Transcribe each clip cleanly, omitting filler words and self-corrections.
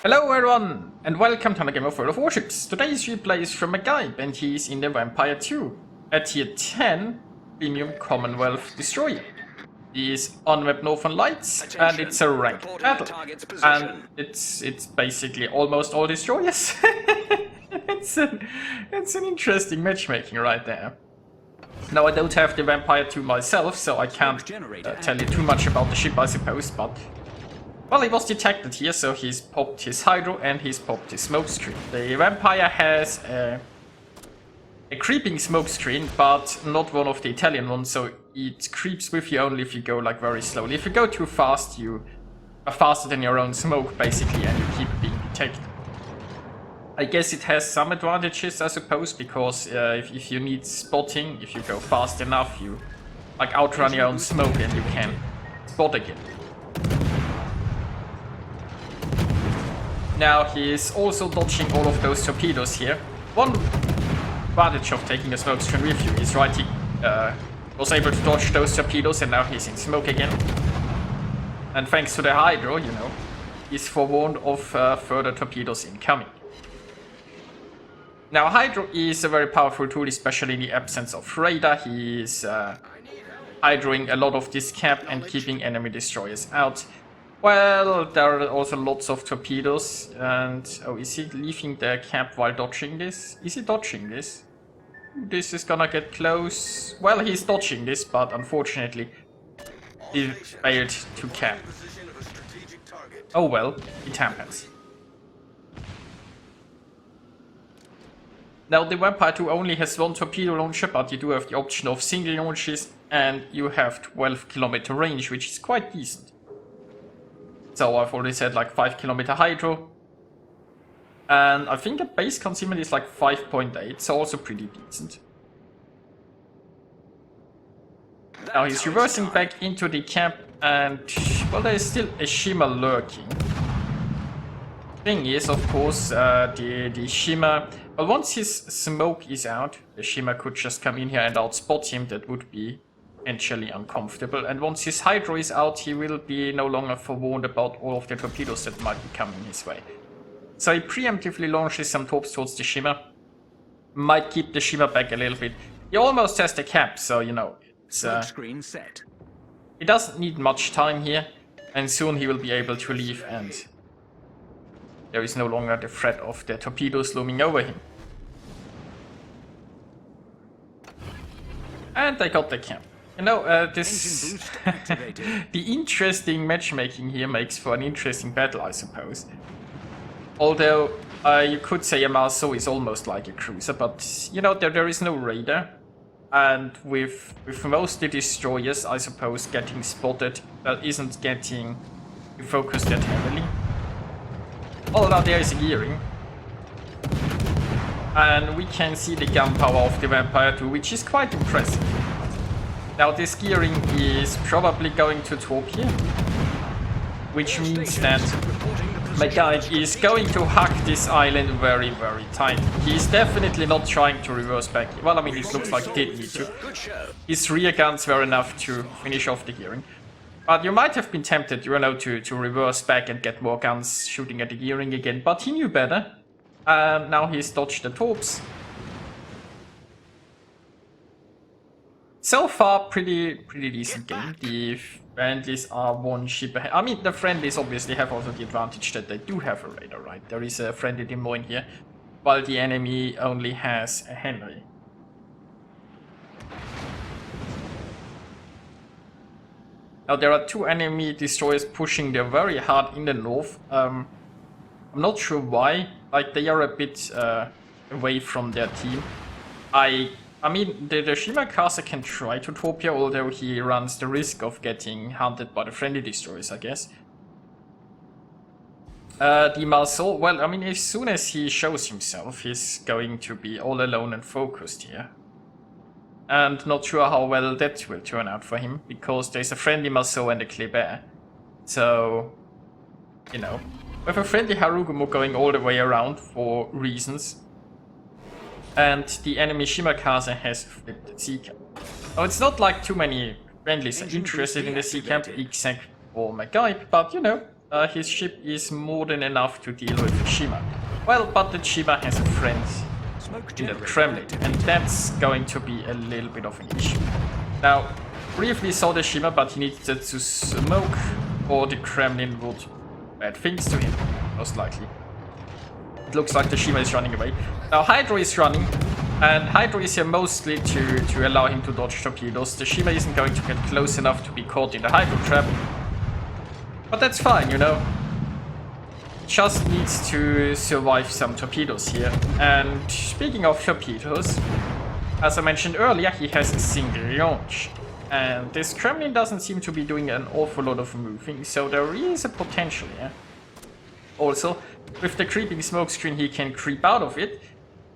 Hello everyone, and welcome to another game of World of Warships. Today's replay is from mcgibe, and he's in the Vampire 2, a tier 10 premium Commonwealth destroyer. He is on map Northern Lights, and it's a ranked battle. And it's basically almost all destroyers. it's an interesting matchmaking right there. Now I don't have the Vampire 2 myself, so I can't tell you too much about the ship, I suppose, but... Well, he was detected here, so he's popped his hydro and he's popped his smoke screen. The Vampire has a creeping smoke screen, but not one of the Italian ones, so it creeps with you only if you go like very slowly. If you go too fast, you are faster than your own smoke, basically, and you keep being detected. I guess it has some advantages, I suppose, because if you need spotting, if you go fast enough, you like outrun your own smoke and you can spot again. Now he is also dodging all of those torpedoes here. One advantage of taking a smoke screen with you is, right, he was able to dodge those torpedoes and now he's in smoke again. And thanks to the hydro, you know, he's forewarned of further torpedoes incoming. Now hydro is a very powerful tool, especially in the absence of radar. He is hydroing a lot of this cap and keeping enemy destroyers out. Well, there are also lots of torpedoes, and... Oh, is he leaving the cap while dodging this? Is he dodging this? This is gonna get close. Well, he's dodging this, but unfortunately, he failed to cap. Oh well, it happens. Now, the Vampire 2 only has one torpedo launcher, but you do have the option of single launches, and you have 12-kilometer range, which is quite decent. So I've already said like 5-kilometer hydro. And I think the base consumption is like 5.8, so also pretty decent. Now he's reversing back into the cap, and well, there is still a shimmer lurking. Thing is, of course, the shimmer... Well, once his smoke is out, the shimmer could just come in here and outspot him. That would be potentially uncomfortable, and once his hydro is out, he will be no longer forewarned about all of the torpedoes that might be coming his way. So he preemptively launches some torps towards the shimmer. Might keep the shimmer back a little bit. He almost has the cap, so you know, it's screen set. He doesn't need much time here, and soon he will be able to leave, and there is no longer the threat of the torpedoes looming over him. And they got the cap. You know, this the interesting matchmaking here makes for an interesting battle, I suppose. Although you could say a Marceau is almost like a cruiser, but you know, there is no radar, and with mostly destroyers, I suppose getting spotted isn't getting focused that heavily. Although there is a gearing, and we can see the gun power of the Vampire 2, which is quite impressive. Now this gearing is probably going to torp here, which means that mcgibe is going to hug this island very, very tight. He's definitely not trying to reverse back. Well, I mean, it looks like he did need to. His rear guns were enough to finish off the gearing. But you might have been tempted, you know, to reverse back and get more guns shooting at the gearing again, but he knew better. Now he's dodged the torps. So far, pretty decent game. The friendlies are one ship ahead. I mean, the friendlies obviously have also the advantage that they do have a radar, right? There is a friendly demo in here, while the enemy only has a Henry. Now there are two enemy destroyers pushing there very hard in the north. I'm not sure why. Like, they are a bit away from their team. I mean, the Shima caster can try to torp here, although he runs the risk of getting hunted by the friendly destroyers, I guess. The Marceau, well, I mean, as soon as he shows himself, he's going to be all alone and focused here. And not sure how well that will turn out for him, because there's a friendly Marceau and a Kleber. So, you know, with a friendly Harugumo going all the way around for reasons, and the enemy Shimakaze has flipped the sea cap. Oh, it's not like too many friendlies are interested in the sea cap except for mcgibe, but you know, his ship is more than enough to deal with the Shima. Well, but the Shima has a friend in the Kremlin, and that's going to be a little bit of an issue. Now, briefly saw the Shima, but he needed to smoke, or the Kremlin would bad things to him, most likely. It looks like the Shima is running away. Now, Hydro is running, and Hydro is here mostly to allow him to dodge torpedoes. The Shima isn't going to get close enough to be caught in the Hydro trap. But that's fine, you know. Just needs to survive some torpedoes here. And speaking of torpedoes, as I mentioned earlier, he has a single launch. And this Kremlin doesn't seem to be doing an awful lot of moving, so there is a potential here. Also, with the creeping smokescreen, he can creep out of it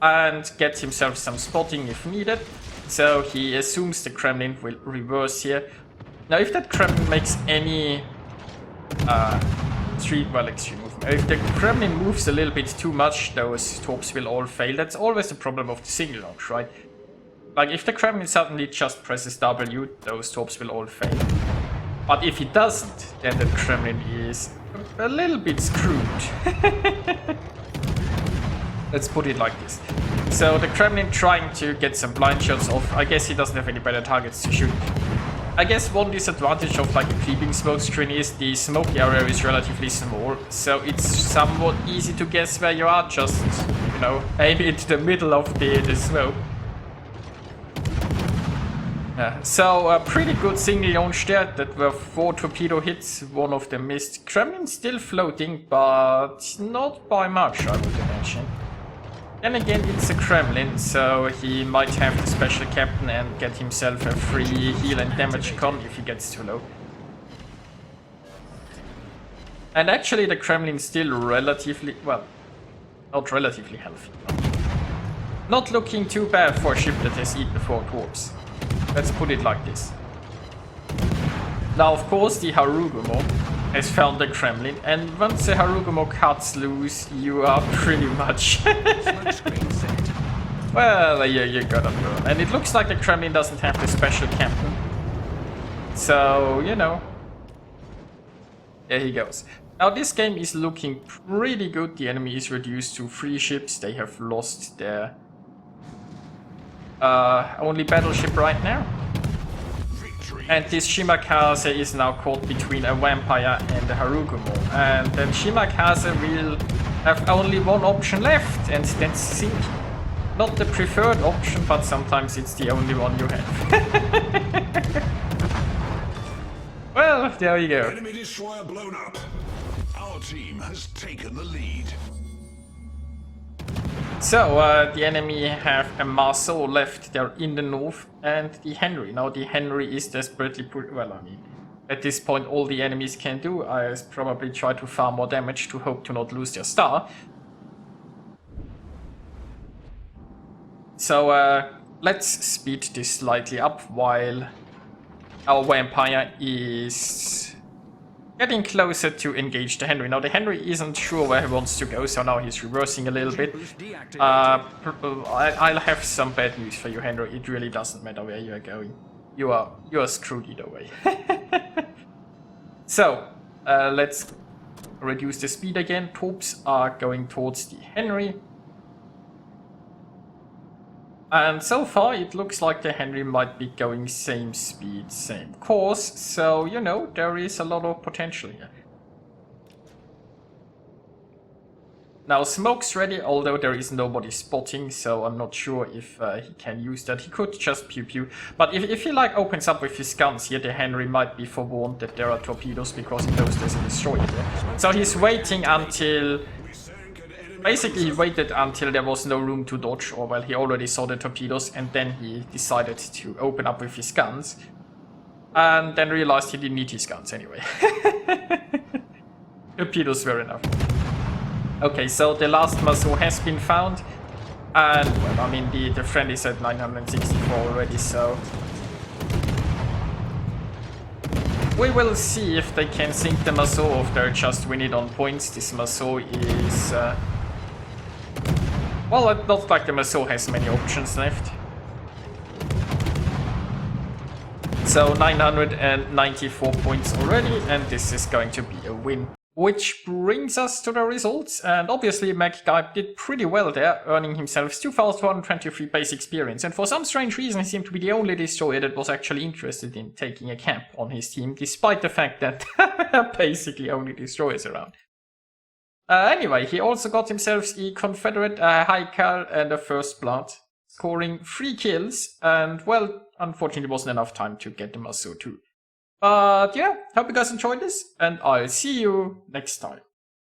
and get himself some spotting if needed. So he assumes the Kremlin will reverse here. Now, if that Kremlin makes any extreme movement, if the Kremlin moves a little bit too much, those torps will all fail. That's always the problem of the single launch, right? Like, if the Kremlin suddenly just presses W, those torps will all fail. But if he doesn't, then the Kremlin is a little bit screwed. Let's put it like this. So the Kremlin trying to get some blind shots off. I guess he doesn't have any better targets to shoot. I guess one disadvantage of like a creeping smoke screen is the smoke area is relatively small, so it's somewhat easy to guess where you are, just, you know, aim into the middle of the smoke. Yeah, so a pretty good single launch there. That were 4 torpedo hits, one of them missed. Kremlin still floating, but not by much, I would imagine. Then again, it's a Kremlin, so he might have the special captain and get himself a free heal and damage con if he gets too low. And actually the Kremlin's still relatively, well, not relatively healthy. Not looking too bad for a ship that has eaten 4 torps. Let's put it like this. Now, of course, the Harugumo has found the Kremlin, and once the Harugumo cuts loose, you are pretty much... well, you're gonna burn. And it looks like the Kremlin doesn't have the special captain. So, you know. There he goes. Now, this game is looking pretty good. The enemy is reduced to 3 ships. They have lost their only battleship right now. And this Shimakaze is now caught between a vampire and a Harugumo. And then Shimakaze will have only one option left, and that's sink. Not the preferred option, but sometimes it's the only one you have. Well, there you go. Enemy destroyer blown up. Our team has taken the lead. So, the enemy have a Marceau left there in the north, and the Henry. Now, the Henry is desperately well, I mean, at this point, all the enemies can do is probably try to farm more damage to hope to not lose their star. So, let's speed this slightly up while our vampire is getting closer to engage the Henry. Now, the Henry isn't sure where he wants to go, so now he's reversing a little bit. I'll have some bad news for you, Henry. It really doesn't matter where you are going. You are screwed either way. So, let's reduce the speed again. Torps are going towards the Henry. And so far, it looks like the Henry might be going same speed, same course. So, you know, there is a lot of potential here. Now, smoke's ready, although there is nobody spotting, so I'm not sure if he can use that. He could just pew-pew. But if he, like, opens up with his guns here, the Henry might be forewarned that there are torpedoes, because he knows there's a destroyer there. So he's waiting until... Basically, he waited until there was no room to dodge, or well, he already saw the torpedoes, and then he decided to open up with his guns. And then realized he didn't need his guns anyway. Torpedoes were enough. Okay, so the last Marceau has been found. And, well, I mean, the friend is at 964 already, so... we will see if they can sink the Marceau, or if they're just win it on points. This Marceau is... well, it not like the Marceau has many options left. So 994 points already, and this is going to be a win. Which brings us to the results, and obviously mcgibe did pretty well there, earning himself 2,123 base experience, and for some strange reason he seemed to be the only destroyer that was actually interested in taking a camp on his team, despite the fact that there are basically only destroyers around. Anyway, he also got himself a Confederate High Cal and a First Blood, scoring 3 kills, and well, unfortunately wasn't enough time to get the Musso too. But yeah, hope you guys enjoyed this, and I'll see you next time.